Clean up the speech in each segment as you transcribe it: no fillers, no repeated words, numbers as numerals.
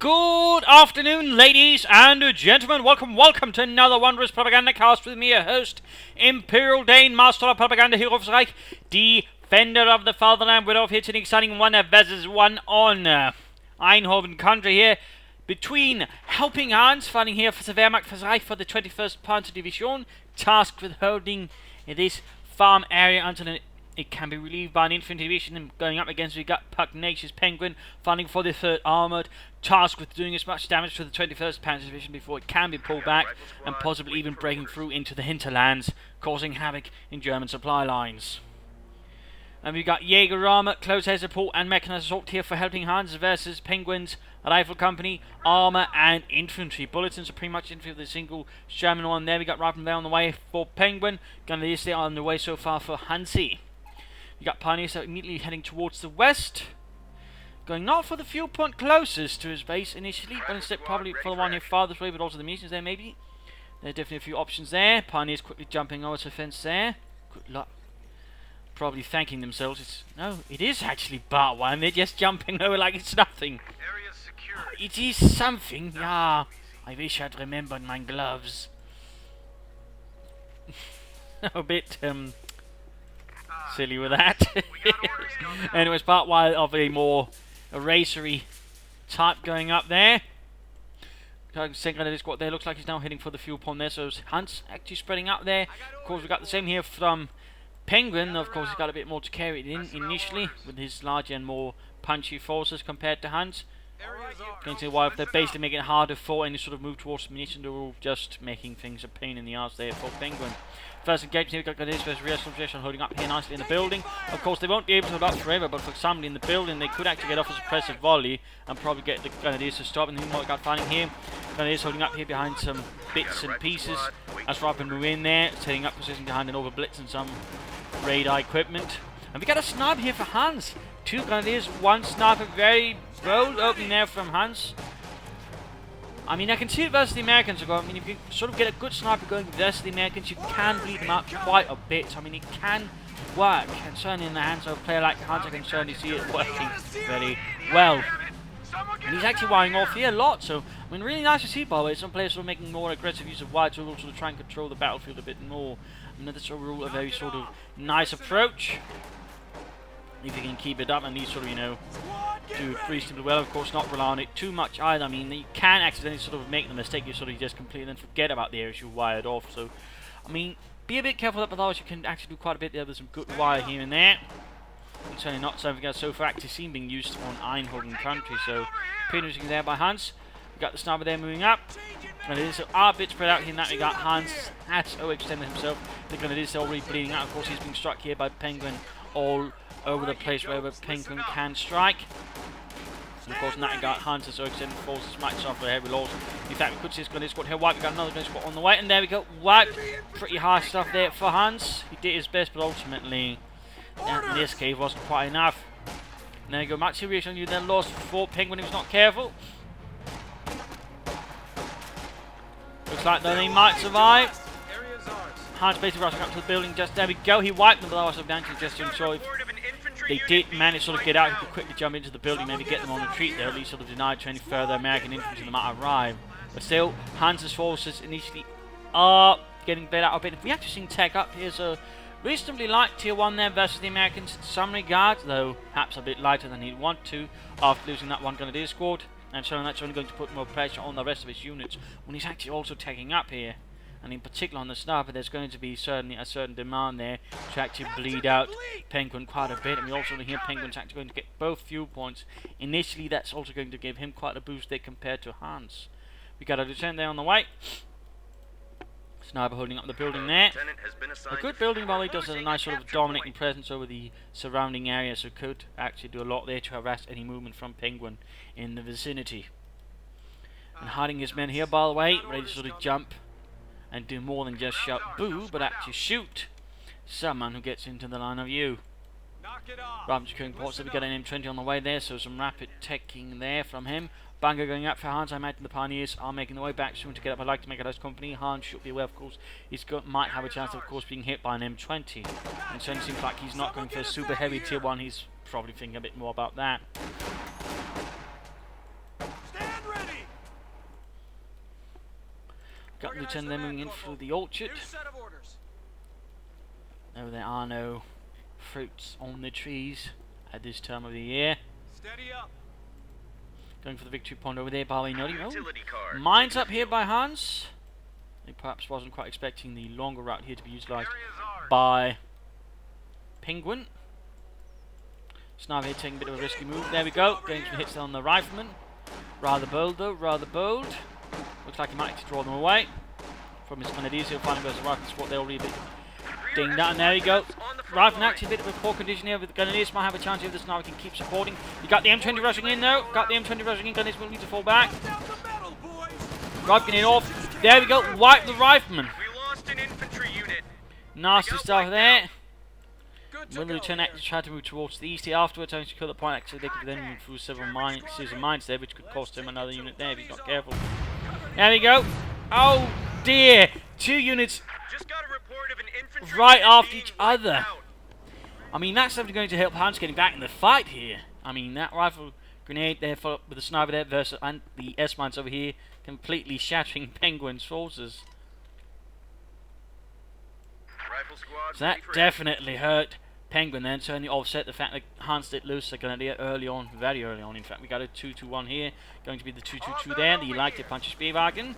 Good afternoon, ladies and gentlemen. Welcome to another wondrous Propagandacast with me, your host, Imperial Dane, Master of Propaganda here of Reich, Defender of the Fatherland. We're off here to an exciting one versus one on Eindhoven country here between Helpinghans, fighting here for the Wehrmacht for Reich for the 21st Panzer Division, tasked with holding this farm area until it can be relieved by an infantry division. And going up against, we got Pugnacious Penguin fighting for the 3rd Armoured, tasked with doing as much damage to the 21st Panzer Division before it can be pulled back and possibly even breaking through into the hinterlands, causing havoc in German supply lines. And we've got Jaeger Armour, Close Air Support and Mechanized Assault here for Helpinghans versus Penguins, Rifle Company, Armour and Infantry. Bulletins are pretty much infantry with a single German one there. We got Riflemen on the way for Penguin, Grenadiers there on the way so far for Hansi. We got Pioneers immediately heading towards the west, going not for the fuel point closest to his base initially, but instead probably for the one here farthest away, but also the munitions there maybe. There are definitely a few options there. Pioneers quickly jumping over to the fence there. Good luck. Probably thanking themselves. It is actually barbed wire, and they're just jumping over like it's nothing. It is something, yeah. I wish I'd remembered my gloves. A bit, silly with that. Anyways, barbed wire of a more erasery type going up there. Second of this squad there looks like he's now heading for the fuel pond there, so Hunt's actually spreading out there. Of course, we've got the same here from Penguin. Of course, he's got a bit more to carry it in initially with his larger and more punchy forces compared to Hunt. Going to why they're basically making it harder for any sort of move towards munition. They're all just making things a pain in the arse there for Penguin. First engagement here, we've got Grenadiers versus rear subjection holding up here nicely in the building. Of course, they won't be able to hold up forever, but for somebody in the building, they could actually get off a suppressive volley and probably get the Grenadiers to stop. And then what we got fighting here, Grenadiers holding up here behind some bits and pieces as Robin move in there, setting up position behind an overblitz and some radar equipment. And we got a sniper here for Hans. 2 Grenadiers, 1 sniper, very bold opening there from Hans. I mean, I can see it versus the Americans. I mean, if you sort of get a good sniper going versus the Americans, you can bleed them out quite a bit. I mean, it can work. And certainly in the hands of a player like Hans, I can certainly see it working very well. And he's actually wiring off here a lot. So, I mean, really nice to see, by the way. Some players sort of making more aggressive use of wide tools to try and control the battlefield a bit more. And that's overall a very sort of nice approach. If you can keep it up and these sort of, do reasonably well. Of course, not rely on it too much either. I mean, you can accidentally sort of make the mistake. You sort of just completely then forget about the areas you wired off. So, I mean, be a bit careful with that, but otherwise you can actually do quite a bit there. There's some good wire here and there. And certainly not something else so far actually seen being used on Eindhoven country. So, pretty much there by Hans. We got the sniper there moving up. And it is a bit spread out here in that we got Hans has extended himself. The Grenadier is already bleeding out. Of course, he's being struck here by Penguin all over the place wherever Penguin can strike. And of course, now we got Hans has extended forces might suffer heavy loss. In fact, we could see this Grenadier squad here wipe. We got another Grenadier squad on the way, and there we go, wiped. Pretty hard stuff there for Hans. He did his best, but ultimately, in this case, wasn't quite enough. And there you go, much serious on you then lost for Penguin. He was not careful. Looks like though they might survive. Hans basically rushing up to the building. Just there we go. He wiped them, but I was eventually just to ensure if they did manage to sort of get out, he could quickly jump into the building, maybe get them on retreat there, at least sort of deny to any further American infantry that might arrive. But still, Hans's forces initially are getting better out a bit. If we actually seen tech up, here's a reasonably light tier 1 there versus the Americans in some regards, though perhaps a bit lighter than he'd want to after losing that one Grenadier squad. And so that's only going to put more pressure on the rest of his units when he's actually also taking up here. And in particular on the sniper, there's going to be certainly a certain demand there to actually bleed out Penguin quite a bit. And we also hear Penguin's actually going to get both fuel points. Initially, that's also going to give him quite a boost there compared to Hans. We got a lieutenant there on the way. Sniper holding up the building there. A good building, by the way, does have a nice sort of dominating presence over the surrounding area, so could actually do a lot there to harass any movement from Penguin in the vicinity. And hiding his men here, by the way, ready to sort of jump and do more than just shout boo, but actually shoot someone who gets into the line of view. Rather securing ports, so we got an M20 on the way there, so some rapid teching there from him. Banger going up for Hans. I imagine the Pioneers are making their way back soon to get up. I'd like to make a nice company. Hans should be aware, of course. Might have a chance of course, being hit by an M20. And it certainly seems like he's not going for a super heavy tier 1. He's probably thinking a bit more about that. Got Lieutenant then moving in through the orchard. No, there are no fruits on the trees at this time of the year. Steady up. Going for the victory point over there by Nutty. Oh, mines up here by Hans. He perhaps wasn't quite expecting the longer route here to be utilised by Penguin. Sniper here taking a bit of a risky move. There we go. Getting some hits on the rifleman. Rather bold though, rather bold. Looks like he might actually draw them away. From his grenadiers, he'll finally go to the rifle squad. They're already dinged out, and there we go. Rifleman actually a bit of a poor condition here, but the grenadiers might have a chance here if the sniper can keep supporting. You got the M20 rushing in though. Got the M20 rushing in. Grenadiers will need to fall back. Rifle getting off. There we go. Wipe the rifleman. We lost an infantry unit. Nasty stuff there. When the lieutenant actually tried to move towards the east here afterwards, only to kill the point, actually they could then move through several mines there, which could cost him another unit there if he's not careful. There we go. Oh dear. 2 units Just got a report of an infantry right unit after being each wiped other. out. I mean, that's definitely going to help Hans getting back in the fight here. I mean, that rifle grenade there followed up with the sniper there versus and the S-mines over here, completely shattering Penguin's forces. Rifle squad, So that definitely hurt Penguin then, certainly offset the fact that Hans did lose the grenadier early on, very early on. In fact, we got a 2-2-1 here, going to be the 2-2-2 there, the Leichte Punch Speerwagen.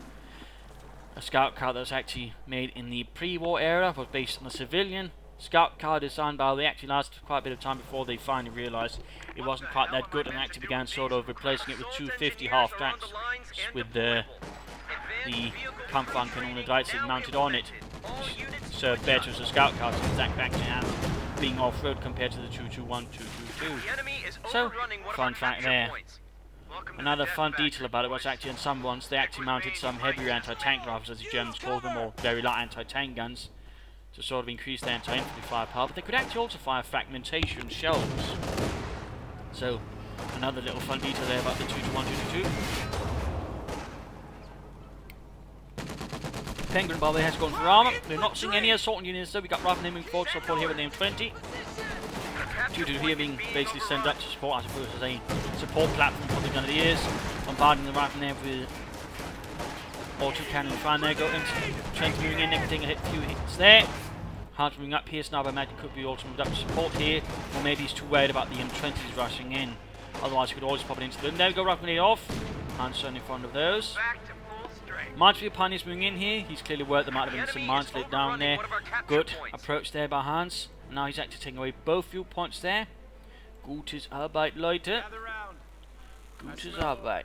A scout car that was actually made in the pre-war era, was based on a civilian scout car designed by, they actually lasted quite a bit of time before they finally realised it wasn't quite that good and actually began sort of replacing it with 250 half-tracks with the Kampfwagen on the Deutzig mounted on it. Served better as a scout car since that actually had being off-road compared to the 221, 222. So, fun fact there. Another fun detail about it was actually in some ones they actually mounted some heavier anti-tank rifles, as the Germans called them, or very light anti-tank guns, to sort of increase their anti-infantry firepower, but they could actually also fire fragmentation shells. So, another little fun detail there about the 221, 222. Penguin, by the way, has gone for armour. We're not seeing any assault units though. We got Rifle moving forward to support here with name 20. 2-2 here being basically sent up to support, I suppose, as a support platform for the Grenadiers. Bombarding the Rifle there with auto cannon fire there. Go into Trent moving in, taking a few hits there. Hans moving up here. Sniper Magic could be also moved up to support here. Or maybe he's too worried about the M20s rushing in. Otherwise, he could always pop it into them. There we go, Rifle grenade off. Hans certainly fond of those. Minesfield Pioneers moving in here. He's clearly worked. There might have been some mines lit down there. Good approach there by Hans. Now he's actually taking away both fuel points there. Gutes Arbeit, Leute. Gutes Arbeit.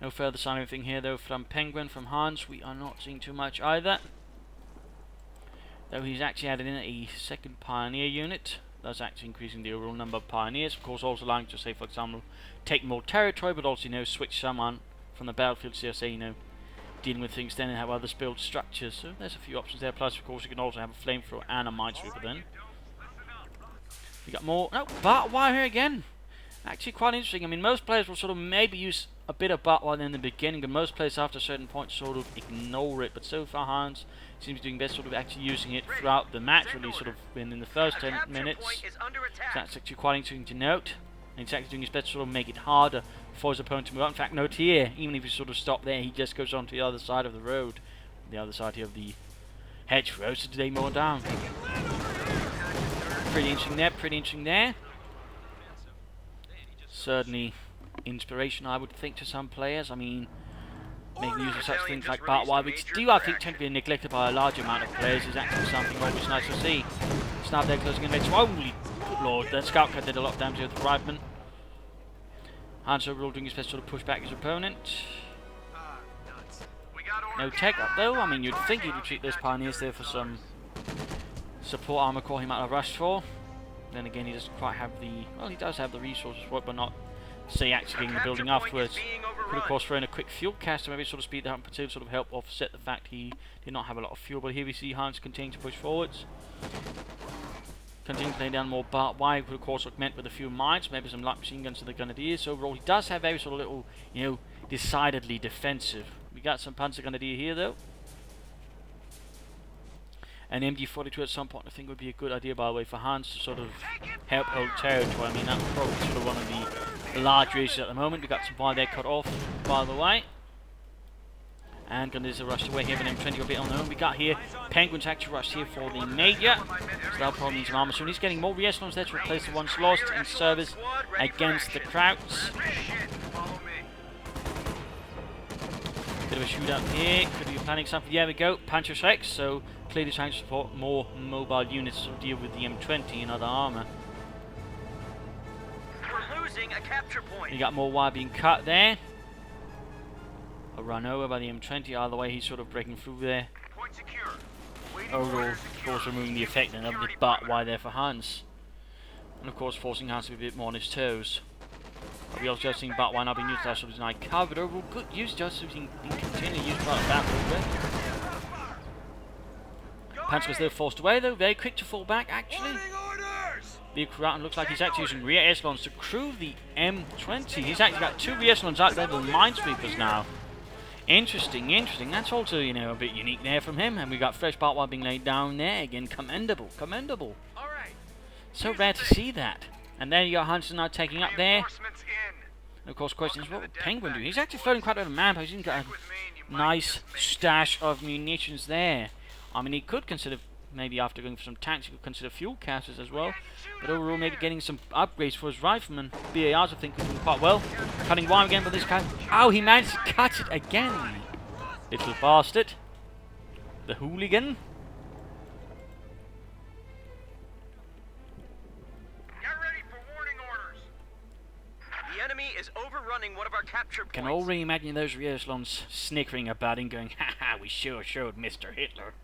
No further sign of anything here though from Penguin, from Hans. We are not seeing too much either. Though he's actually added in a second Pioneer unit. That's actually increasing the overall number of Pioneers. Of course, also allowing to say, for example, take more territory, but also, you know, switch someone from the battlefield, so say, you know, dealing with things then and have others build structures. So there's a few options there. Plus, of course, you can also have a flamethrower and a minesweeper then. We got more. No, barbed wire here again. Actually, quite interesting. I mean, most players will sort of maybe use a bit of barbed wire in the beginning, and most players after a certain point sort of ignore it. But so far, Hans seems to be doing best, sort of actually using it throughout the match, really, sort of in the first 10 minutes. So that's actually quite interesting to note. And he's actually doing his best to sort of make it harder for his opponent to move on. In fact, note here, even if you sort of stop there, he just goes on to the other side of the road. The other side here of the hedgerow, so today more down. Pretty interesting there, pretty interesting there. Certainly inspiration, I would think, to some players. I mean, making use of such things like barbed wire, which do, I think, tend to be neglected by a large amount of players, is actually something always nice to see. Sniper there closing in next. Holy good lord, that scout car did a lot of damage with the rifleman. Hans overall doing his best to sort of push back his opponent. No tech up though. I mean, you'd think he'd retreat those Pioneers there for some support armor core he might have rushed for. Then again, he doesn't quite have the, well, he does have the resources for it, but not, say, actually getting the building afterwards. Could of course throw in a quick fuel cast to maybe sort of speed that up, but to sort of help offset the fact he did not have a lot of fuel. But here we see Hans continuing to push forwards. Continuing to lay down more barbed wire, could of course augment with a few mines, maybe some light machine guns to the Grenadiers. So overall, he does have very sort of little, you know, decidedly defensive. We got some Panzer Grenadier here though. An MG42 at some point, I think, would be a good idea, by the way, for Hans to sort of help hold territory. I mean, that's probably sort of one of the large issues at the moment. We've got some wire there cut off, by the way. And Gundis are rushed away here, but M20 a bit on their own. We got here Penguins actually rushed here for the Major. So that'll probably need some armor soon. He's getting more re-echelons there to replace the ones lost in service against the Krauts. Bit of a shootout here. Could be planning something. There we go. Panzer Rex. So clearly trying to support more mobile units to deal with the M20 and other armor. We're losing a capture point. You got more wire being cut there. A run over by the M20. Either way, he's sort of breaking through there. Point secure. Overall, of course, removing the effect and of the butt wire there for Hans. And of course, forcing Hans to be a bit more on his toes. But we also just seen butt wire now being used as sort of night covered. Overall, good use, just being continually used by that little bit. Panzer was there forced away though, very quick to fall back actually. The Kraut looks like he's actually using rear echelons to crew the M20. He's actually got 2 rear echelons out there with minesweepers now. Interesting, interesting. That's also, you know, a bit unique there from him. And we got fresh part wire being laid down there. Again, commendable, commendable. So rare to see that. And there you got Hansen now taking up there. And of course, question is, what would Penguin do? He's actually floating quite a bit of manpower. He's got a nice stash of munitions there. I mean, he could consider, maybe after going for some tanks, he could consider fuel casters as well. But overall, maybe getting some upgrades for his riflemen. BARs, I think, could do quite well. Cutting wire again, but this guy... Oh, he managed to cut it again! Little bastard. The hooligan. Get ready for warning orders. The enemy is overrunning one of our capture points. Can already imagine those re-echelons snickering about him, going, haha, we sure showed Mr. Hitler.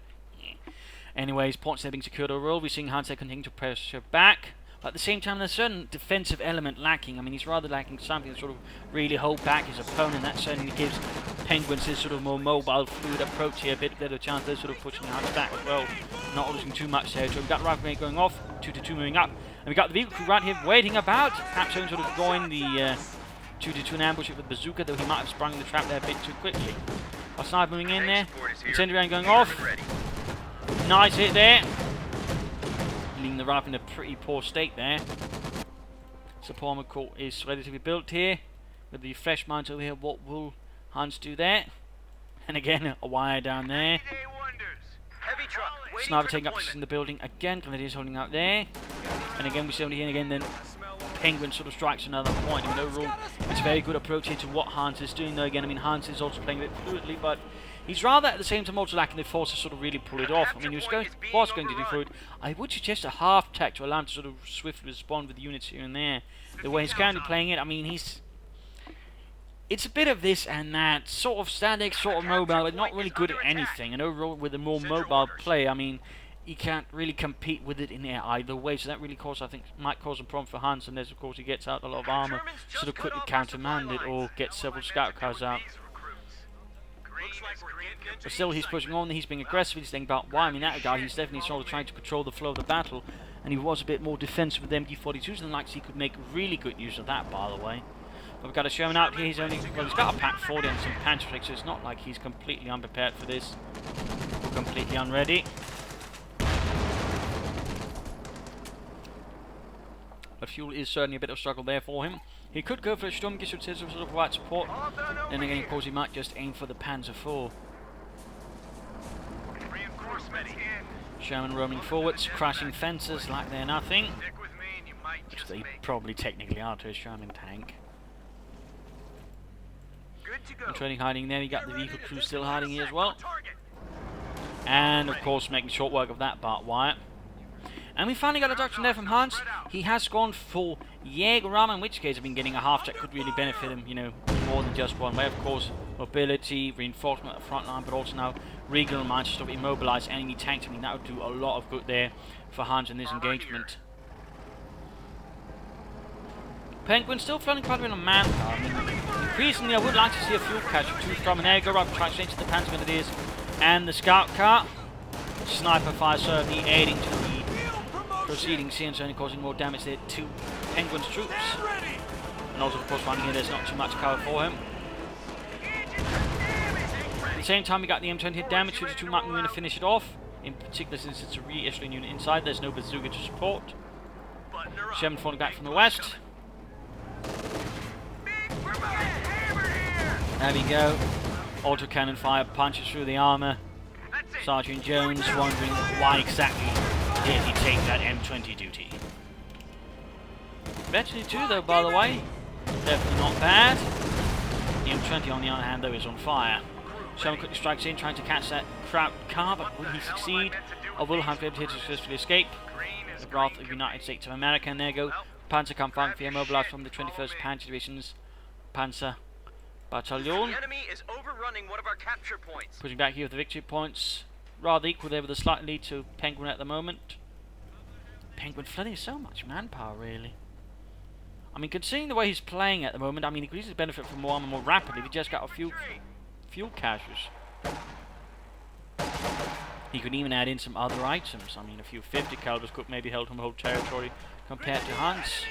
Anyways, points there being secured overall. We're seeing Hansen continue to pressure back. But at the same time, there's a certain defensive element lacking. I mean, he's rather lacking something to sort of really hold back his opponent. That certainly gives Penguins his sort of more mobile, fluid approach here. A bit better chance they're sort of pushing Hansen back as well. Not losing too much there. So we've got the rifle grenade going off. 2-2 moving up. And we've got the vehicle crew right here waiting about. Perhaps sort of going the 2-2 in ambush with the bazooka, though he might have sprung the trap there a bit too quickly. Our sniper moving in there. Incendiary going off. Nice hit there. Leaving the rifle in a pretty poor state there. Support armor core is ready to be built here. With the fresh mines over here, what will Hans do there? And again, a wire down there. Sniper taking up in the building again. Grenadiers holding out there. And again, we see only here again, then Penguin sort of strikes another point. I mean, overall, it's a very good approach here to what Hans is doing, though. Again, I mean, Hans is also playing a bit fluidly, but he's rather at the same time also lacking the force to sort of really pull it off. I mean, he was going to do fluid. I would suggest a half tack to allow him to sort of swiftly respond with units here and there. The way he's currently playing it, I mean, it's a bit of this and that, sort of static, sort of mobile, but not really good at anything. And overall, with a more mobile play, I mean, he can't really compete with it in there either way. So that really might cause a problem for Hans, unless of course he gets out a lot of armor, sort of quickly countermand it, or get several scout cars out. But still, he's pushing on. He's being aggressive. He's saying about why. I mean, that guy, he's definitely sort of trying to control the flow of the battle, and he was a bit more defensive with MG42s than likes. He could make really good use of that, by the way. But we've got a Sherman out here. He's got a Pack 40 and some Panzer, so it's not like he's completely unprepared for this, or completely unready. But fuel is certainly a bit of a struggle there for him. He could go for a Sturmgeschütz to sort of provide support. Then again, of course, he might just aim for the Panzer IV. Sherman roaming forwards, crashing fences like they're nothing. Which they probably technically are to a Sherman tank. And training hiding there, you got the vehicle crew still hiding here as well. And of course, making short work of that barbed wire. And we finally got a doctrine there from Hans. He has gone for Jägerraum, in which case, I mean, getting a half track could really benefit him, you know, more than just one way. Of course, mobility, reinforcement at the front line, but also now regional mines to sort of immobilize enemy tanks. I mean, that would do a lot of good there for Hans in this engagement. Penguin still floating quite a bit on manpower. I mean, increasingly, I would like to see a fuel catch or two from an Jägerraum, trying to change the Panzer Grenadiers and the scout car. Sniper fire certainly aiding to the proceedings here and certainly causing more damage there to Penguin's troops. And also, of course, finding here there's not too much cover for him. At the same time, we got the M20 hit damage, 52 might move in to finish it off. In particular, since it's a re-echelon unit inside, there's no bazooka to support. Sherman falling back from the west. There we go. Autocannon fire punches through the armour. Sergeant Jones wondering why exactly did he take that M20 duty. Eventually too though, by the way. Definitely not bad. The M20 on the other hand though is on fire. Sherman quickly strikes in, trying to catch that crowd car, but will he succeed? Or will Hunt be able to successfully escape? The wrath of the United States of America, and there you go. Panzerkampfwagen 4 mobilized from the 21st Panzer Division's Panzer Battalion. The enemy is overrunning one of our capture points. Pushing back here with the victory points. Rather equal there with a slight lead to Penguin at the moment. Penguin flooding so much manpower, really. I mean, considering the way he's playing at the moment, I mean, he could easily benefit from more armor more rapidly if he just got a few fuel caches. He could even add in some other items. I mean, a few 50 calibers could maybe help him hold territory compared to Hans.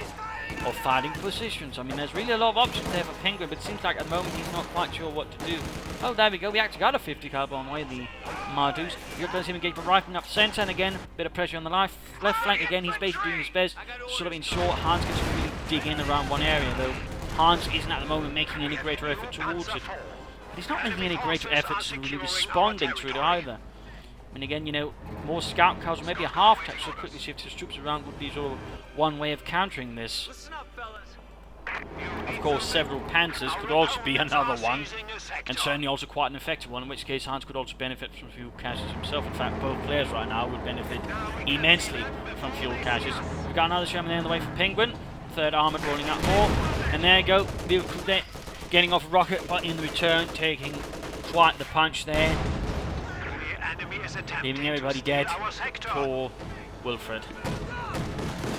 Or fighting positions. I mean, there's really a lot of options there for Penguin, but it seems like at the moment he's not quite sure what to do. Oh, there we go. We actually got a 50 caliber on the way, the Mardus. You're going to see him engage the rifling up centre, and again, bit of pressure on the left flank again. He's basically doing his best to sort of ensure Hans can really dig in around one area, though Hans isn't at the moment making any greater effort towards it. But he's not making any greater efforts to really responding to it either. I mean, again, you know, more scout cars, or maybe a half track, so quickly shift his troops around would be sort of one way of countering this. Listen up, fellas. Of course, several Panzers could also be another one, and certainly also quite an effective one, in which case Hans could also benefit from fuel caches himself. In fact, both players right now would benefit immensely from fuel caches. We've got another Sherman there on the way for Penguin, third armoured rolling up more, and there you go, getting off a rocket, but in return taking quite the punch there. Leaving everybody dead. Poor Wilfred.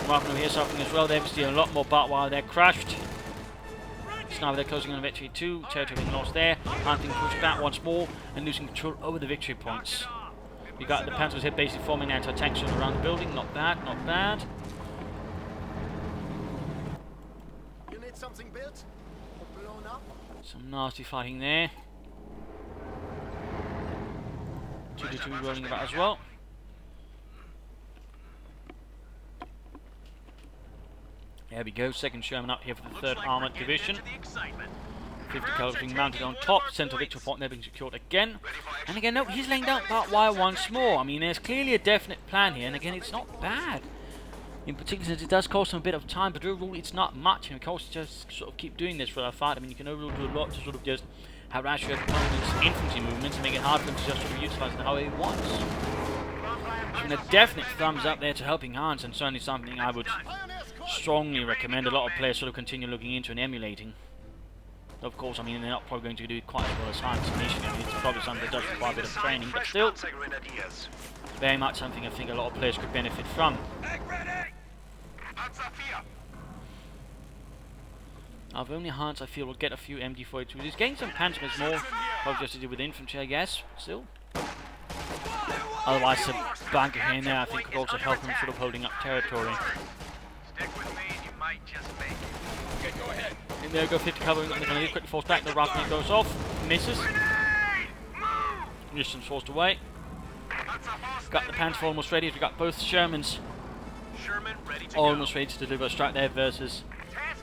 Right over here suffering as well. They've seen a lot more butt while they're crashed. Sniper they're closing on victory 2. Territory being lost there. Hunting pushed back once more and losing control over the victory points. We got the Panthers here basically forming anti-tank zone around the building. Not bad, not bad. You need something built or blown up? Some nasty fighting there. 2-2 rolling about as well. There we go, second Sherman up here for the 3rd Armoured Division. 50 caliber being mounted on top, central victory point there being secured again. And again, no, he's laying down barbed wire once more. I mean, there's clearly a definite plan here, and again, it's not bad. In particular, since it does cost him a bit of time, but overall, it's not much. And of course, just sort of keep doing this for a fight. I mean, you can overall do a lot to sort of just harass your opponent's infantry movements and make it hard for him to just sort of utilise it how he wants. So a definite thumbs up there to Helpinghans, and certainly something I would strongly recommend a lot of players sort of continue looking into and emulating. Of course, I mean, they're not probably going to do it quite as well as Hans initially. I mean, it's probably something that does require a bit of training, but still, very much something I think a lot of players could benefit from. I've only Hans, I feel, will get a few MD42. He's getting some Panzers more, probably just to do with infantry, I guess, still. Otherwise, a bunker here and there, I think, could also help him sort of holding up territory. Stick with me and you might just make it. Okay, go ahead. And there we go, 50 cover, they're going to quickly force back, the rifle goes off, misses. Distance forced away. Got the Panzer almost ready, we've got both Shermans almost ready to deliver a strike there versus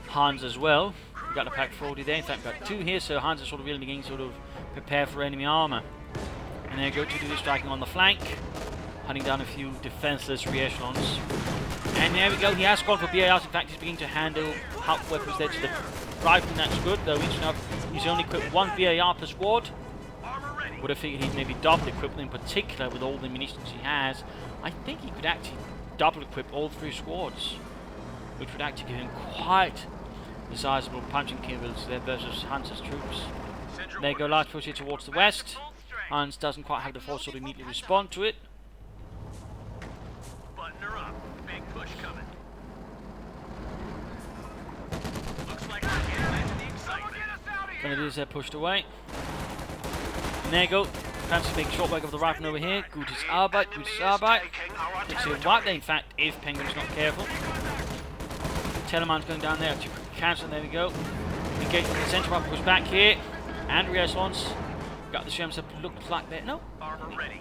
Hans as well. We've got the Pack 40 there, in fact we've got 2 here, so Hans is sort of really beginning to sort of prepare for enemy armour. And there you go, to do the striking on the flank, hunting down a few defenceless re-echelons. And there we go, he has gone for BARs, in fact he's beginning to handle help weapons there to the right, and that's good, though each enough he's only equipped 1 BAR per squad. Would have figured he'd maybe double equip, in particular with all the munitions he has. I think he could actually double equip all 3 squads, which would actually give him quite a sizable punching capability there versus Hans's troops. There you go, large push here towards the west. Hans doesn't quite have the force to immediately respond to it. Button her up. Big push coming. Looks like we're getting into the excitement. Gonna do is they're pushed away. And there you go. Panzer big short work of the rifle over here. Gutes Arbeit, Gutes Arbeit. Looks like right there, in fact, if Penguin's not careful. Teleman's going down there to cancel. There we go. Engage with the centre rifle, push back here. And re-echelons. Got the Shermans, looks like they're... No.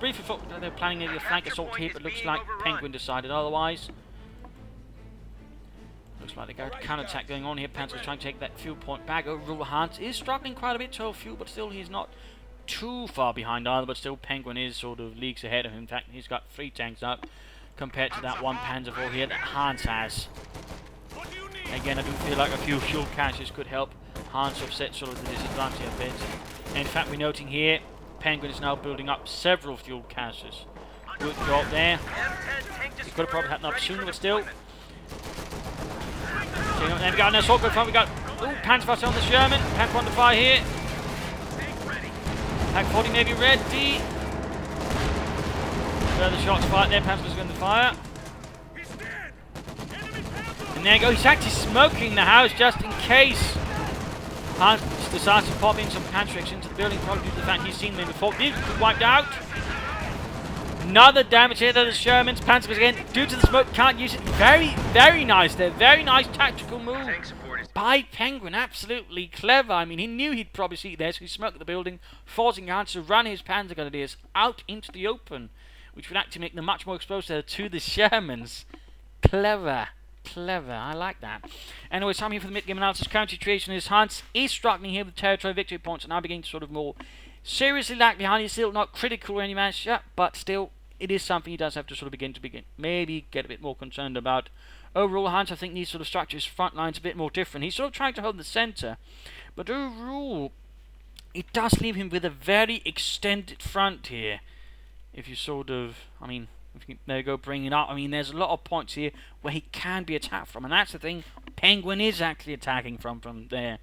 Briefly thought they were planning maybe a flank assault here, but looks like Penguin decided otherwise. Looks like they got a counter-attack going on here. Panzer's trying to take that fuel point back. Overall, Hans is struggling quite a bit to hold fuel, but still he's not too far behind either, but still Penguin is sort of leagues ahead of him. In fact, he's got 3 tanks up compared to that 1 Panzer IV here that Hans has. Again, I do feel like a few fuel caches could help Hans offset sort of the disadvantage a bit. And in fact, we're noting here, Penguin is now building up several fuel caches. Good job there. He could have probably had them up sooner, but still. Then we got an assault going front. We got Panzerfaust on the Sherman. Pack 1 to fire here. Pack 40 maybe ready. Further shots fired there. Panzerfaust going to fire. And there you go. He's actually smoking the house just in case. Hans decides to pop in some Panzerfaust into the building, probably due to the fact he's seen them before. These wiped out. Another damage here to the Shermans. Panzerfaust again, due to the smoke, can't use it. Very, very nice there. Very nice tactical move by Penguin. Absolutely clever. I mean, he knew he'd probably see it there, so he smoked the building, forcing Hans to run his Panzer Grenadiers out into the open, which would actually make them much more exposed to the Shermans. Clever. Clever. I like that. Anyway, time here for the mid-game analysis. Current situation is Hans is struggling here with territory victory points and now beginning to sort of more seriously lag behind. He's still not critical or any match yet, but still, it is something he does have to sort of begin maybe get a bit more concerned about. Overall, Hans, I think, needs sort of structure his front lines a bit more different. He's sort of trying to hold the centre, but overall, it does leave him with a very extended front here. If you sort of, I mean, if you, there you go, bring it up. I mean, there's a lot of points here where he can be attacked from, and that's the thing. Penguin is actually attacking from there.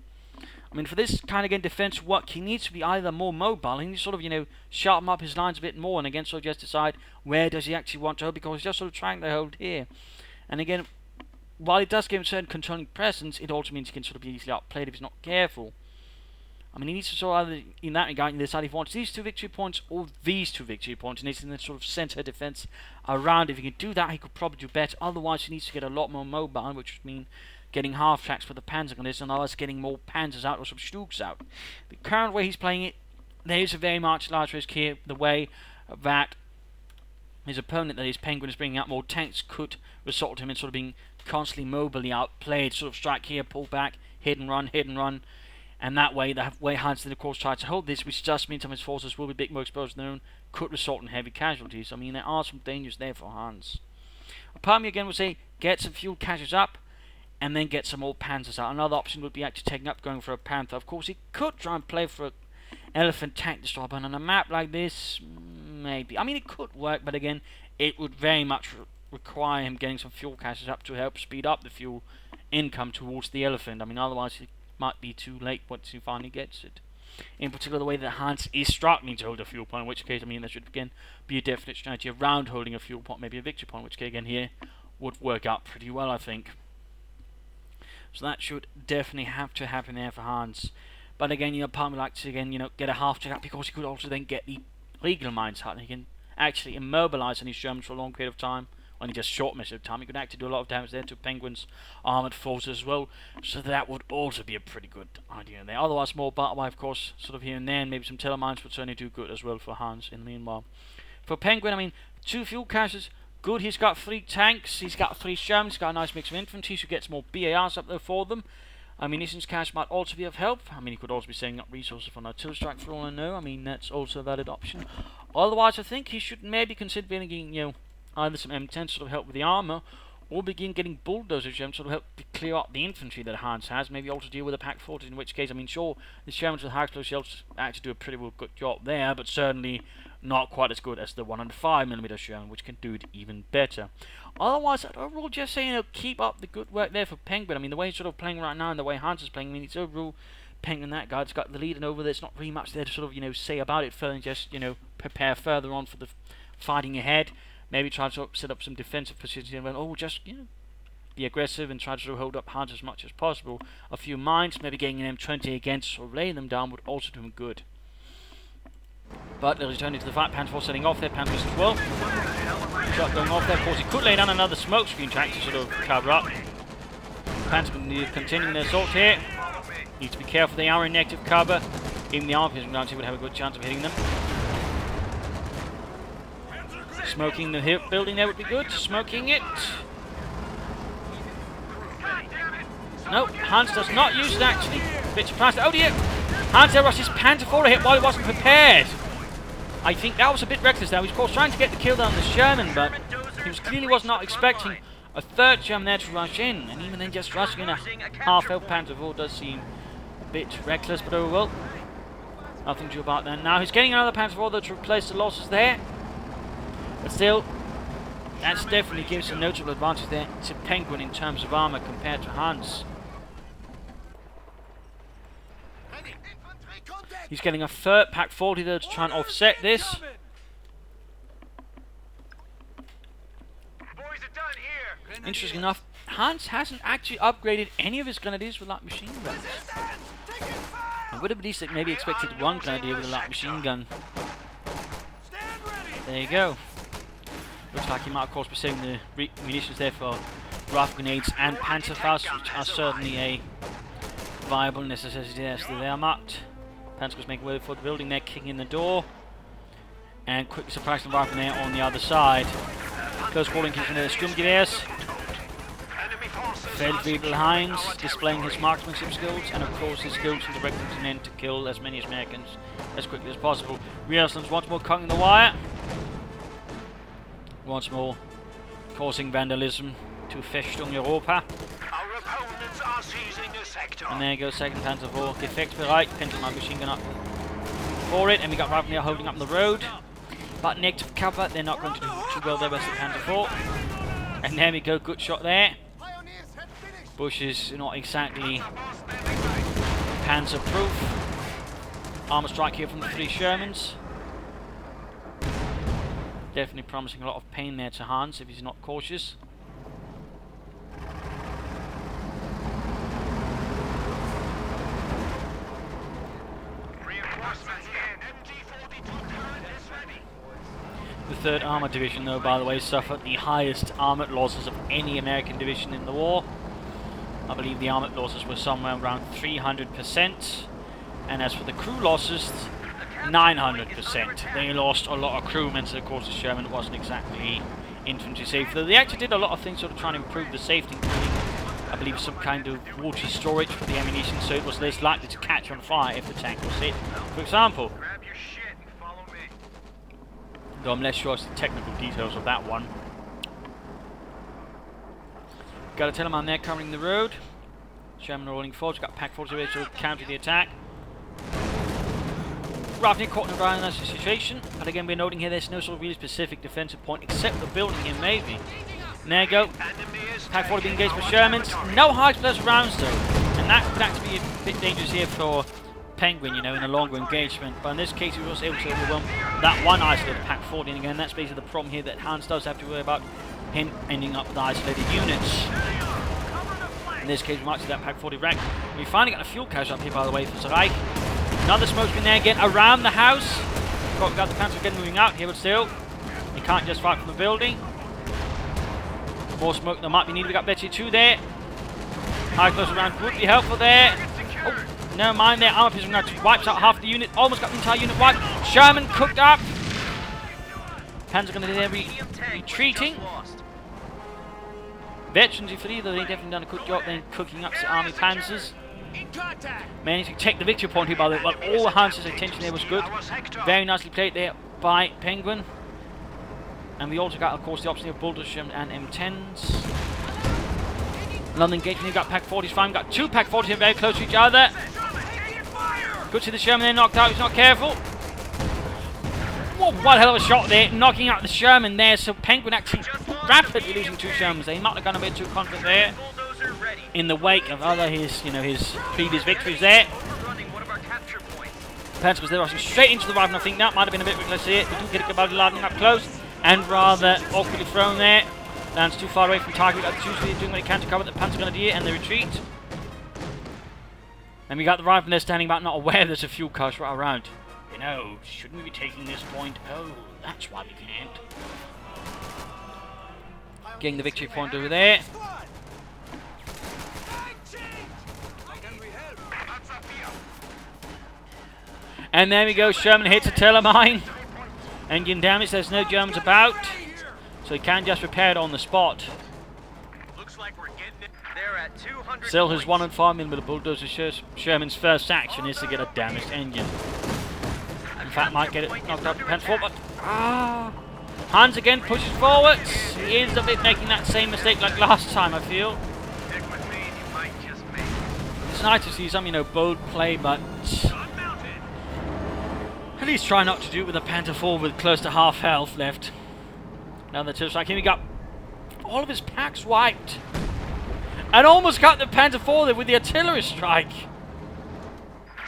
I mean, for this kind of game defense work, he needs to be either more mobile, he needs to sort of, you know, sharpen up his lines a bit more, and again, sort of just decide where does he actually want to hold, because he's just sort of trying to hold here. And again, while it does give him certain controlling presence, it also means he can sort of be easily outplayed if he's not careful. I mean, he needs to sort of either, in that regard, decide if he wants these 2 victory points or these 2 victory points, and he's in the sort of centre defence around. If he can do that, he could probably do better. Otherwise, he needs to get a lot more mobile, which would mean getting half tracks for the Panzer Grenadiers, and otherwise getting more Panzers out or some Stugs out. The current way he's playing it, there is a very much large risk here. The way that his opponent, that is Penguin, is bringing out more tanks could result to him in sort of being constantly mobily outplayed. Sort of strike here, pull back, hit and run, and that way, the way Hans then of course tries to hold this, which just means some of his forces will be a bit more exposed to their own, could result in heavy casualties. I mean, there are some dangers there for Hans. A part of me again would say, get some fuel caches up, and then get some more Panzers out. Another option would be actually taking up, going for a Panther. Of course, he could try and play for an Elephant tank destroyer, but on a map like this, maybe. I mean, it could work, but again, it would very much require him getting some fuel caches up to help speed up the fuel income towards the Elephant. I mean, otherwise it might be too late once he finally gets it. In particular, the way that Hans is struggling to hold a fuel point, in which case, I mean, there should again be a definite strategy around holding a fuel point, maybe a victory point, which again here would work out pretty well, I think. So that should definitely have to happen there for Hans. But again, you know, part of me likes to again, you know, get a half check up, because he could also then get the legal mines out, and he can actually immobilize any Germans for a long period of time. Only just short measure of time. He could actually do a lot of damage there to Penguin's armoured forces as well. So that would also be a pretty good idea there. Otherwise, more battle wire, of course, sort of here and there, and maybe some telemines would certainly do good as well for Hans in the meanwhile. For Penguin, I mean, 2 fuel caches, good. He's got 3 tanks, he's got 3 Shermans, he's got a nice mix of infantry, so he gets more BARs up there for them. Munitions cache might also be of help. I mean, he could also be setting up resources for an artillery strike for all I know. I mean, that's also a valid option. Otherwise, I think he should maybe consider getting, you know, either some M10 to sort of help with the armour, or begin getting bulldozers to sort of help clear up the infantry that Hans has. Maybe also deal with the Pack 40, in which case, I mean, sure, the Shermans with high explosive shells actually do a pretty well good job there, but certainly not quite as good as the 105mm Sherman, which can do it even better. Otherwise, I'd overall just say, you know, keep up the good work there for Penguin. I mean, the way he's sort of playing right now and the way Hans is playing, I mean, it's overall Penguin, that guy's got the lead, and over there's not really much there to sort of, you know, say about it further than just, you know, prepare further on for the fighting ahead. Maybe try to sort of set up some defensive positions and just, you know, be aggressive and try to sort of hold up Hans as much as possible. A few mines, maybe getting an M20 against or laying them down would also do him good. But they'll return into the fight. Panzer setting off there, Panthers as well. Shot going off there. Of course, he could lay down another smoke screen track to sort of cover up. Panthers continuing their assault here. Need to be careful, they are in negative cover. Even the army would have a good chance of hitting them. Smoking the building there would be good. Smoking it. No, Hans does not use it actually. Bit surprised. Oh dear! Hans there rushed his Panzer IV hit while he wasn't prepared. I think that was a bit reckless there. He was, of course, trying to get the kill down the Sherman, but he was not expecting a third Sherman there to rush in. And even then, just rushing in a half-health Panzer IV does seem a bit reckless, but oh well. Nothing to do about that. Now he's getting another Panzer IV though to replace the losses there. But still, that definitely gives a notable advantage there to Penguin in terms of armor compared to Hans. He's getting a third Pack 40 though to try and offset this. Interesting enough, Hans hasn't actually upgraded any of his grenadiers with light machine guns. I would have at least maybe expected one grenadier with a light machine gun. There you go. Looks like he might of course be saving the munitions there for rifle grenades and Panzerfaust, which are certainly a viable necessity there. So they are marked. Panzer's making way for the building there, kicking in the door. And quickly surprising the rifle there on the other side. Close calling kicking the Sturmgewehrs. Feldwebel behind, displaying his marksmanship skills, and of course his skills in directing his men to kill as many Americans as quickly as possible. Rierslands once more cutting the wire. Once more causing vandalism to Festung Europa. Our opponents are seizing the sector. And there goes second Panzer IV, defectbereit, Pentelmann machine gun up for it, and we got Ravnier holding up the road. But negative cover, they're not going to do too well there with the Panzer IV. And there we go, good shot there. Bush is not exactly Panzer-proof. Armor strike here from the 3 Shermans. Definitely promising a lot of pain there to Hans if he's not cautious. The 3rd Armored Division, though, by the way, suffered the highest armoured losses of any American division in the war. I believe the armoured losses were somewhere around 300%. And as for the crew losses, 900%. They lost a lot of crewmen, so of course the Sherman wasn't exactly infantry safe. Though they actually did a lot of things sort of trying to improve the safety, including, I believe, some kind of water storage for the ammunition, so it was less likely to catch on fire if the tank was hit, for example. Though I'm less sure as to the technical details of that one. Got a Telemann there covering the road. Sherman rolling forward. Got Pack 40 ready to counter the attack. Ravnier caught in a rather nice situation, but again we're noting here there's no sort of really specific defensive point except the building here maybe. And there you go. Pack 40 being engaged by Shermans. No high explosive rounds though, and that could actually be a bit dangerous here for Penguin, you know, in a longer engagement. But in this case he was able to overwhelm that one isolated Pack 40, and again that's basically the problem here that Hans does have to worry about, him ending up with isolated units. In this case we might see that Pack 40 wreck. We finally got a fuel cache up here by the way for Zereich. Another smoke screen there again around the house. Got the Panzer again moving out here, but still he can't just fight from the building. More smoke that might be needed. We got Betty 2 there. High close around would be helpful there. Oh, never mind there. Armor Piercer now wipes out half the unit. Almost got the entire unit wiped. Sherman cooked up. Panzer going to there retreating. Veterans, if either, they've definitely done a good job then cooking up the army Panzers. Managed to take the victory point here by the way, but all Hans's attention there was good. Very nicely played there by Penguin. And we also got, of course, the option of Bulldozer and M10s. London engagement, we've got Pack 40s fine. We've got 2 Pack 40s here very close to each other. Good to see the Sherman there knocked out, he's not careful. Whoa, what a hell of a shot there, knocking out the Sherman there. So Penguin actually rapidly losing 2 Shermans. They might have gone a bit too confident there. In the wake of other his previous victories there. Panzer was there rushing straight into the rifle, and I think that might have been a bit reckless here. We do get Garibaldi landing up close and rather awkwardly thrown there. Lands too far away from target. We got the 2 doing what he can to cover the Panzer Grenadier and the retreat. And we got the rifle there standing back, not aware there's a fuel cache right around. You know, shouldn't we be taking this point? Oh, that's why we can't. Getting the victory point over there. And there we go, Sherman hits a Telemine. Engine damage, there's no Germans about. So he can just repair it on the spot. Looks like we're getting it. They're at 200 Still, his points. 1-5mm bulldozer Sherman's first action is to get a damaged engine. In fact, might get it knocked out to Panther 4, but Hans again pushes forwards. He is a bit making that same mistake like last time, I feel. Stick with me and you might just make it. It's nice to see some, bold play, but at least try not to do it with a Panther 4 with close to half health left. Now the tip strike, here we got all of his packs wiped. And almost got the Panther 4 there with the artillery strike.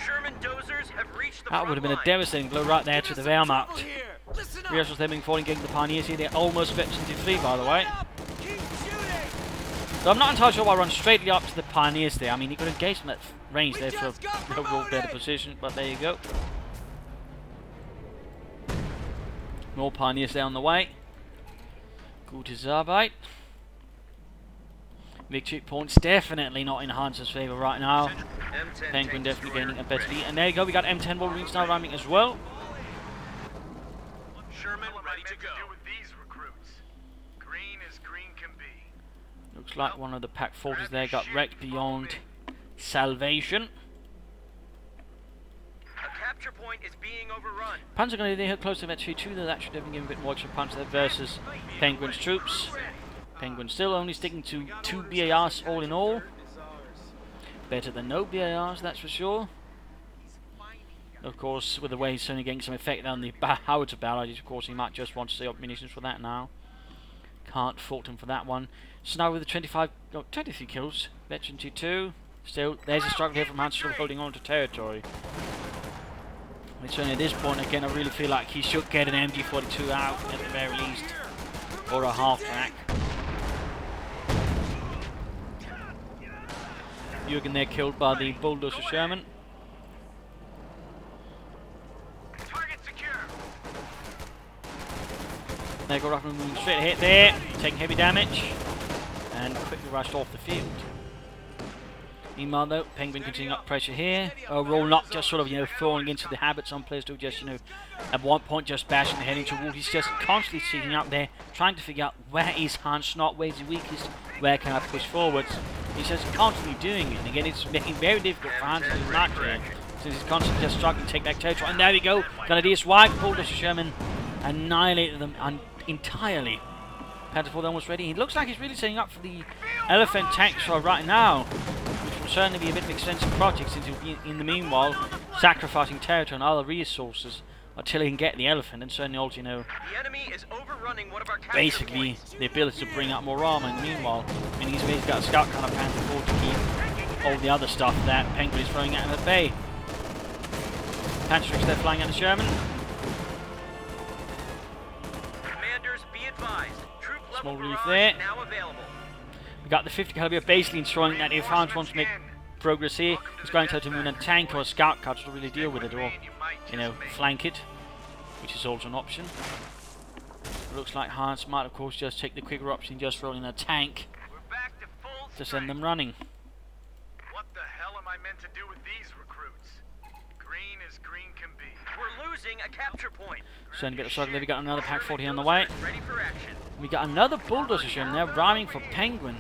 Sherman dozers have reached the That would have been a front line. devastating blow right there to the Wehrmacht. Listen up. Rears was them being falling against the Pioneers here. They're almost veteran to 3, by the way. Keep shooting. So I'm not entirely sure why I run straightly up to the Pioneers there. I mean, he could engage from that range there for a overall better position, but there you go. More Pioneers there on the way. Gutes Arbeit. Victory points definitely not in Hans's favour right now. M10 Penguin tanks definitely gaining a ready. better lead. And there you go, we got M10 Wolverines now rhyming as well. Sherman ready to go. With these recruits. Green as green can be. Looks like one of the Pack 40s there got wrecked beyond salvation. A capture point is being overrun. Panzer Grenadier, they hit close to Victory 2. They're actually definitely giving a bit more extra punch there versus Penguin's troops. Penguin still only sticking to 2 BARs all in all. Better than no BARs, that's for sure. Of course, with the way he's only getting some effect on the howitzer barrage, of course he might just want to save up munitions for that now. Can't fault him for that one. So now with the 23 kills, Veteran T2. Still, there's a struggle here from Hans, still holding on to territory. Which only at this point, again, I really feel like he should get an MG42 out at the very least. Or a half track. Jürgen there killed by the bulldozer Sherman. Target secure. They go moving straight ahead there, taking heavy damage, and quickly rushed off the field. Meanwhile though, Penguin continuing up pressure here. Overall not just sort of, falling into the habit some players do, just, at one point just bashing the head into a wall. He's just constantly seeking out there, trying to figure out where is Hans not, where's he weakest, where can I push forwards. He's just constantly doing it, and again it's making it very difficult for Hans to do much here, since he's constantly just struggling to take back territory. And there we go, Grenadiers wide, bulldozer Sherman annihilated them entirely. Panther 4 almost ready. He looks like he's really setting up for the elephant tank show right now, which will certainly be a bit of an expensive project, since he'll be in the meanwhile sacrificing territory and other resources until he can get the elephant, and certainly also, The enemy is overrunning one of our capture basically points. the ability to bring out more armor in the meanwhile. I mean, he's basically got a scout kind of Panther 4 to keep all the other stuff that Penguin is throwing at him at bay. Panther tricks there flying at the Sherman. Commanders, be advised. Troop level Small relief barrage there. now available. We got the 50 caliber basically ensuring that if Hans wants to make progress here, he's going to have to move in a tank or a scout car to really deal with it, or flank it, which is also an option. It looks like Hans might of course just take the quicker option, just roll in a tank We're back to full to strength. send them running. What the hell am I meant to do with these recruits? Green as green can be. We're losing a capture point. Certainly a bit of struggle there. We got another Pack 40 on the way. Ready for action. We got another bulldozer Sherman there, rhyming for Penguin.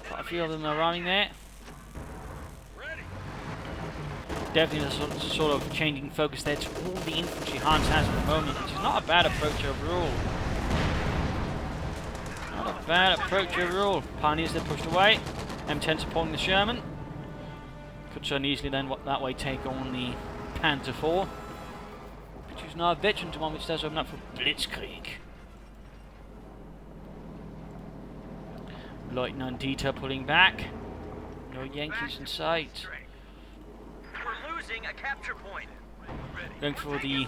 Quite a few of them are rhyming there. Definitely a sort of changing focus there to all the infantry Hans has at the moment, which is not a bad approach overall. Not a bad approach overall. Pioneers they're pushed away. M10 supporting the Sherman. Could so easily then that way take on the Panther 4. Which is now a veteran to one, which does open up for Blitzkrieg. Lieutenant Dieter pulling back. No Yankees in sight. We're losing a capture point. Going for the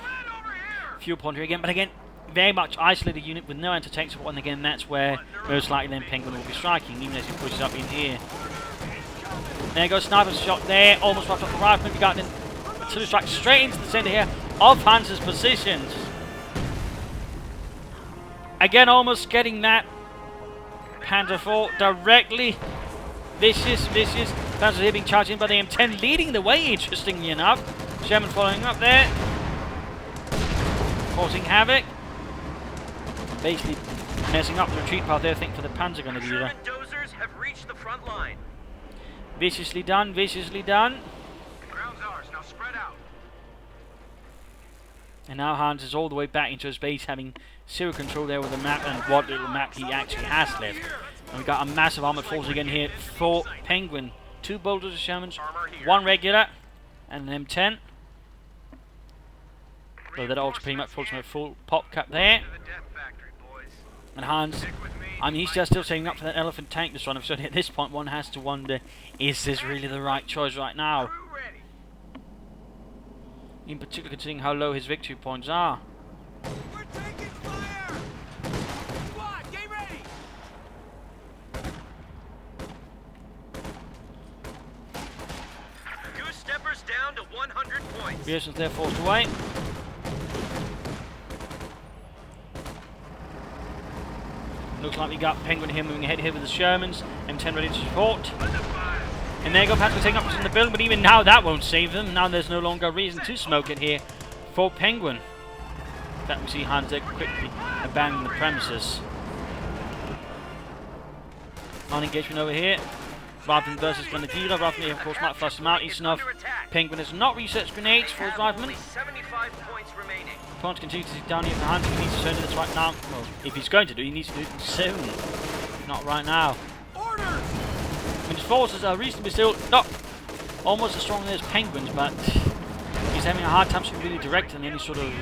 fuel point here again, but again, very much isolated unit with no anti-tank support, and again that's where most likely then Penguin will be striking, even as he pushes up in here. There goes sniper's shot there, almost wrapped up the rifleman. We got an artillery strike straight into the centre here of Hans's positions. Again, almost getting that Panther 4 directly. Vicious. Panzer here being charged in by the M10, leading the way, interestingly enough. Sherman following up there, causing havoc. basically messing up the retreat path there. I think for the Panzergrenadier. German dozers have reached the front line. Viciously done, viciously done. Ground's ours. Now spread out. And now Hans is all the way back into his base, having zero control there with the map and what little map he actually has left. And we got a massive armored force again here for Penguin. 2 bolters of Shermans, 1 regular, and an M10. So that also pretty much pulls him a full pop cap there. And Hans, I mean, he's just still saving up for that elephant tank this run. So at this point, one has to wonder, is this really the right choice right now? In particular, considering how low his victory points are. We're taking fire! Squad, get ready! Goose steppers down to 100 points. Pearson's there forced away. Looks like we got Penguin here moving ahead here with the Shermans. M10 ready to support. And there you go, Patrick taking up in the building, but even now that won't save them. Now there's no longer a reason to smoke it here for Penguin. In fact, we see Hans there quickly abandon the premises. On engagement over here. Rifleman versus Grenadier. Rifleman, of course, might flush them out easy enough. Penguin has not researched grenades for his Rifleman. 75 points remaining. Opponent continues to sit down here for Hans. He needs to turn this right now. Well, if he's going to do, he needs to do it soon. Not right now. Orders! I mean, his forces are reasonably still not almost as strong as Penguins, but he's having a hard time to really direct in any sort of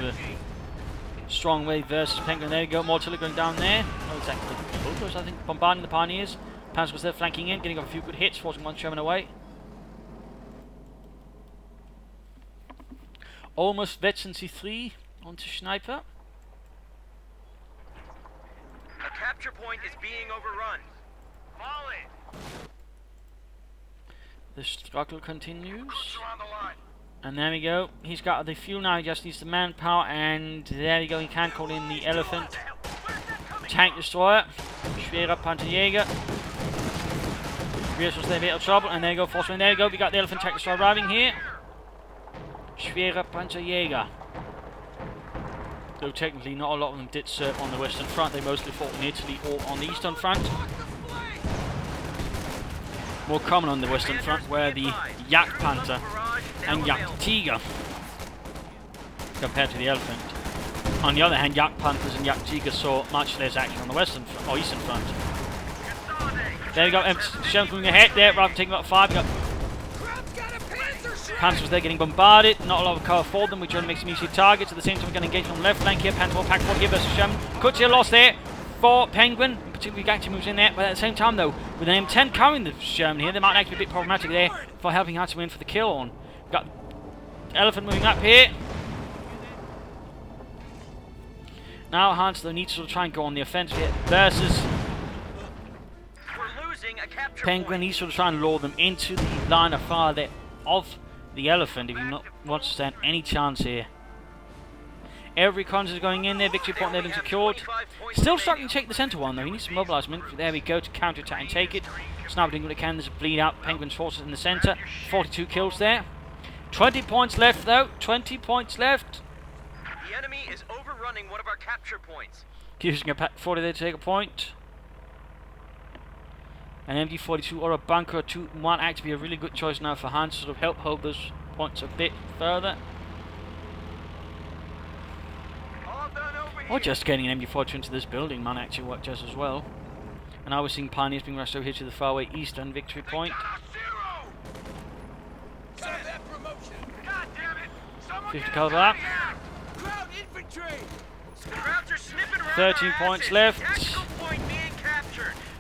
strong way versus Penguin. There you go, more artillery going down there. Not exactly focus, I think, bombarding the Pioneers. Panzer was there flanking in, getting a few good hits, forcing one Sherman away. Almost Vetsency 3 onto Sniper. A capture point is being overrun. Fall in. The struggle continues. Troops are on the line. And there we go. He's got the fuel now, he just needs the manpower, and there we go, he can call in the Elephant. Tank Destroyer. Schwerer Panzerjäger. Rears was there a bit of trouble, and there you go, Forceman, there you go, we got the Elephant Tank Destroyer arriving here. Schwerer Panzerjäger. Though technically not a lot of them did serve on the Western Front, they mostly fought in Italy or on the Eastern Front. More common on the Western Front were the Jagdpanther and Jagdtiger compared to the Elephant. On the other hand, Jagdpanthers and Jagdtiger saw much less action on the Western or Eastern Front. There we go, Sherman's moving ahead there, rather than taking about 5. We got Panzers there getting bombarded, not a lot of cover for them, which only makes them easy targets. At the same time, we're going to engage on the left flank here. Panzer will pack 4 here versus Sherman. Could see a loss there for Penguin, particularly Gacti moves in there, but at the same time, though, with an M10 carrying the Sherman here, they might actually be a bit problematic there for helping out to win for the kill on. We've got Elephant moving up here. Now Hans, though, needs to sort of try and go on the offensive here versus Penguin. He's sort of trying to lure them into the line of fire there of the Elephant if he wants to stand any chance here. Every contact is going in there, victory point there been secured. Still struggling to take the centre one though, he needs to mobilise them. There we go to counter-attack and take it. Sniper doing what it can, there's a bleed out, Penguin's forces in the centre. 42 kills there. 20 points left though, 20 points left. The enemy is overrunning one of our capture points. Using a pack 40 there to take a point. An MD42 or a bunker 2 might actually be a really good choice now for Hans to sort of help hold those points a bit further. Or just getting an MD42 into this building might actually work just as well. And now we're seeing Pioneers being rushed over here to the faraway eastern victory point. 50 caliber up. 13 points left.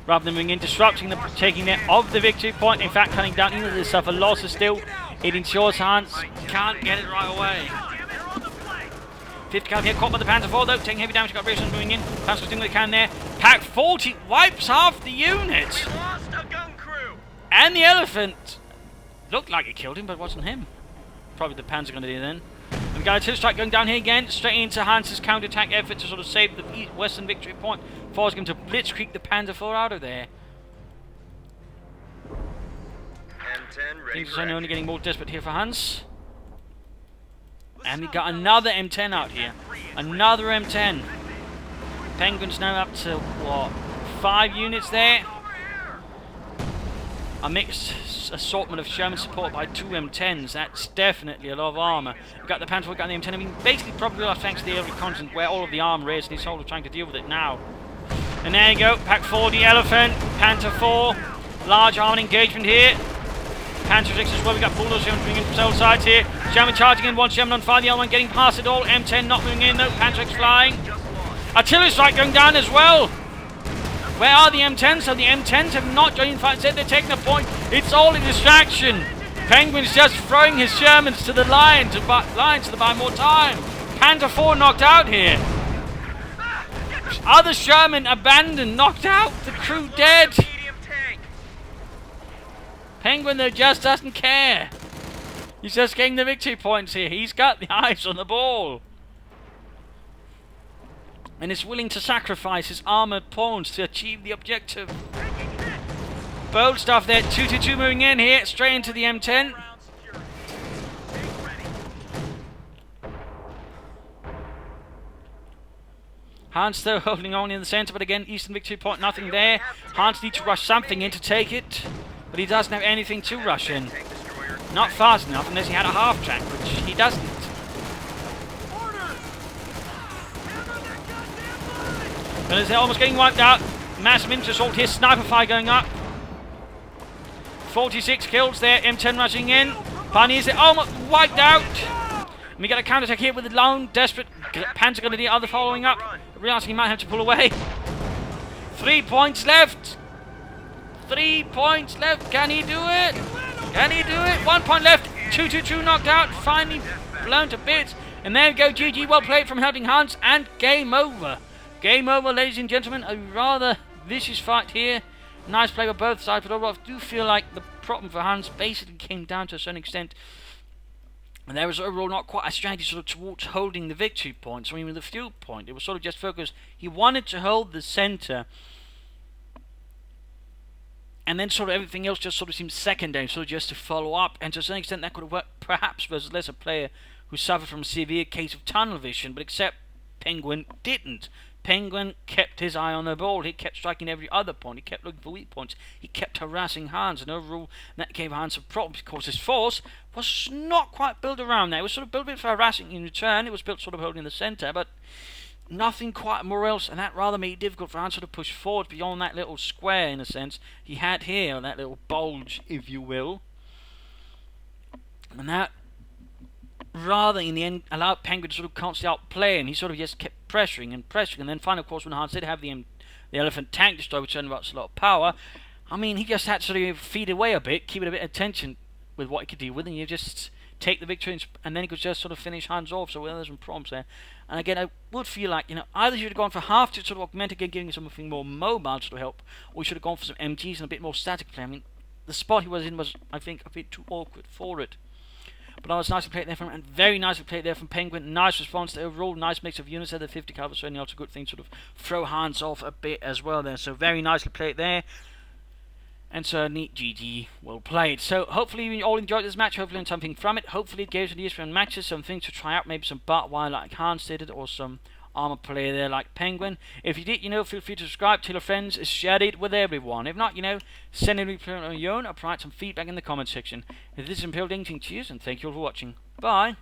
Rather than moving in, disrupting them, taking them of the victory point, in fact cutting down even though they suffer losses still, it ensures Hans can't get it right away. 50 caliber here, caught by the Panzer IV though, taking heavy damage, got British moving in, Panzer's doing what they can there. Pack 40 wipes half the unit! And the Elephant looked like it killed him, but it wasn't him. Probably the Panzer going to do then. And we got a artillery strike going down here again, straight into Hans's counter-attack effort to sort of save the western victory point, forcing him to blitzkrieg the Panzer IV out of there. Things are only getting more desperate here for Hans. And we got another M10 out here. Another M10. Penguin's now up to, what, 5 units there? A mixed assortment of Sherman supported by 2 M10s. That's definitely a lot of armour. We've got the Panther, we've got the M10. I mean, basically probably thanks to the early content where all of the armour is, and he's sort of trying to deal with it now. And there you go, Pack 4, the Elephant, Panther 4, large armoured engagement here. Panther 6 as well, we've got Bulldozer moving in from several sides here. Sherman charging in, one Sherman on fire, the other one getting past it all. M10 not moving in though, Panther 6 flying. Artillery strike going down as well. Where are the M10s? So the M10s have not joined the fight. Instead they're taking a point. It's all a distraction. Penguin's just throwing his Shermans to the line to buy more time. Panther 4 knocked out here. Other Sherman abandoned, knocked out. The crew dead. Penguin though just doesn't care. He's just getting the victory points here. He's got the eyes on the ball. And is willing to sacrifice his armoured pawns to achieve the objective. Bold stuff there, 2-2-2 moving in here, straight into the M10. Hans though holding on in the centre, but again, Eastern victory point, nothing there. Hans needs to rush something in to take it, but he doesn't have anything to rush in. Not fast enough unless he had a half track, which he doesn't. But as they're almost getting wiped out, massive infantry assault here, sniper fire going up. 46 kills there, M10 rushing in. Pioneers are almost wiped out. And we get a counter-attack here with the lone, desperate Panther going to the other following up. Realizing he might have to pull away. 3 points left. 3 points left. Can he do it? Can he do it? 1 point left. 2-2-2 knocked out. Finally blown to bits. And there we go. GG. Well played from Helpinghans. And game over. Game over, ladies and gentlemen. A rather vicious fight here. Nice play by both sides, but overall I do feel like the problem for Hans basically came down to a certain extent. And there was overall not quite a strategy sort of towards holding the victory points, or even the fuel point. It was sort of just focused. He wanted to hold the centre. And then sort of everything else just sort of seemed secondary, sort of just to follow up. And to a certain extent that could have worked perhaps versus lesser player who suffered from a severe case of tunnel vision, but except Penguin didn't. Penguin kept his eye on the ball. He kept striking every other point. He kept looking for weak points. He kept harassing Hans, and overall that gave Hans a problem because his force was not quite built around that. It was sort of built a bit for harassing in return. It was built sort of holding the centre, but nothing quite more else, and that rather made it difficult for Hans to push forward beyond that little square, in a sense, he had here, that little bulge, if you will. And that rather in the end allowed Penguin to sort of constantly outplay him. He sort of just kept pressuring and pressuring, and then finally of course when Hans did have the Elephant tank destroyer, which turned out a lot of power, I mean he just had to sort of feed away a bit, keep it a bit of attention with what he could deal with, and you just take the victory, and then he could just sort of finish Hans off. So there's some problems there. And again, I would feel like, you know, either you should have gone for half to sort of augment again, giving something more mobile to help, or you should have gone for some MGs and a bit more static play. I mean, the spot he was in was, I think, a bit too awkward for it. But that was nicely played there from him, and very nicely played there from Penguin. Nice response to overall, nice mix of units there. The 50 caliber, certainly also a good thing to sort of throw Hans off a bit as well there. So very nicely played there. And certainly GG, well played. So hopefully you all enjoyed this match, hopefully learned something from it. Hopefully it gave some ideas for matches, some things to try out, maybe some barbed wire like Hans did it, or some armor play there like Penguin. If you did, you know, feel free to subscribe, tell your friends, share it with everyone. If not, you know, send it on your own or provide some feedback in the comment section. If this is Imperial Ding, cheers and thank you all for watching. Bye.